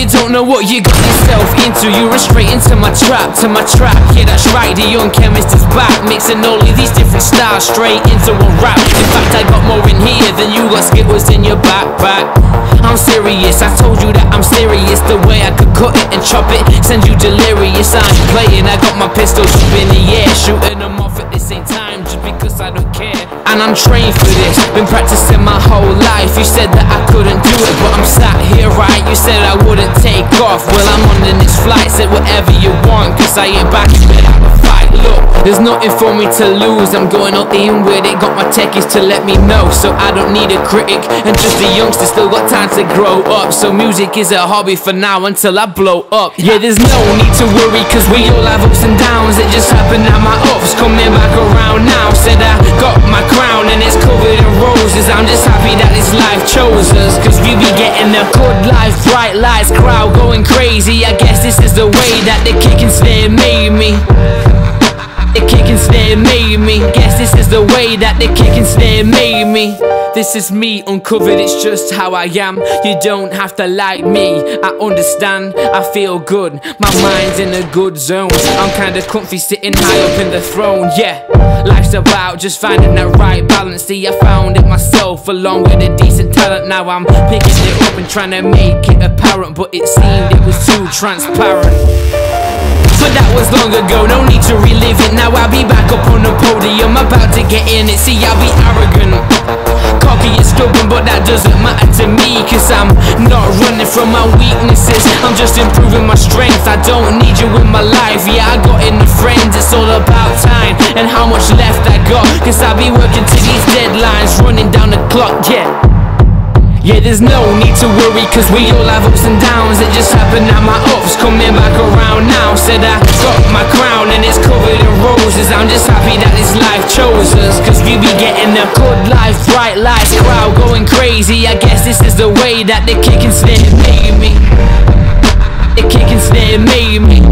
you don't know what you got yourself into. You run straight into my trap, yeah that's right, the young chemist is back, mixing all of these different styles straight into one rap. In fact I got more in here than you got Skittles in your backpack. I'm serious, I told you that I'm serious. The way I could cut it and chop it, send you delirious. I ain't playing, I got my pistols up in the air, shooting them off at the same time just because I don't care. And I'm trained for this, been practicing my whole life. You said that I couldn't do it, but I'm sat here right. You said I wouldn't take off, well I'm on the next flight. Said whatever you want, cause I ain't back in bed out of fight. Look, there's nothing for me to lose, I'm going up in with it. Got my techies to let me know, so I don't need a critic. And just a youngster, still got time to grow up. So music is a hobby for now until I blow up. Yeah, there's no need to worry, cause we all have ups and downs. It just happened that my ups coming back around now. Said I got my crown and it's covered in roses. I'm just happy that this life chose us, cause we be getting the good life, bright lights, crowd going crazy. I guess this is the way that the kick and snare made me. The kick and snare made me. Guess this is the way that the kick and snare made me. This is me uncovered, it's just how I am. You don't have to like me, I understand, I feel good. My mind's in a good zone, I'm kinda comfy sitting high up in the throne. Yeah, life's about just finding that right balance. See, I found it myself along with a decent talent. Now I'm picking it up and trying to make it apparent, but it seemed it was too transparent. But that was long ago, no need to relive it. Now I'll be back up on the podium, about to get in it. See, I'll be arrogant, cocky and stubborn, but that doesn't matter to me, cause I'm not running from my weaknesses, I'm just improving my strength. I don't need you in my life, yeah I got enough friends. It's all about time and how much left I got, cause I'll be working to these deadlines, running down the clock, yeah. Yeah, there's no need to worry, cause we all have ups and downs. It just happened that my ups coming back around now. Said I got my crown and it's covered in roses. I'm just happy that this life chose us, cause we be getting the good life, bright lights, crowd going crazy. I guess this is the way that the kick and snare made me. The kick and snare made me.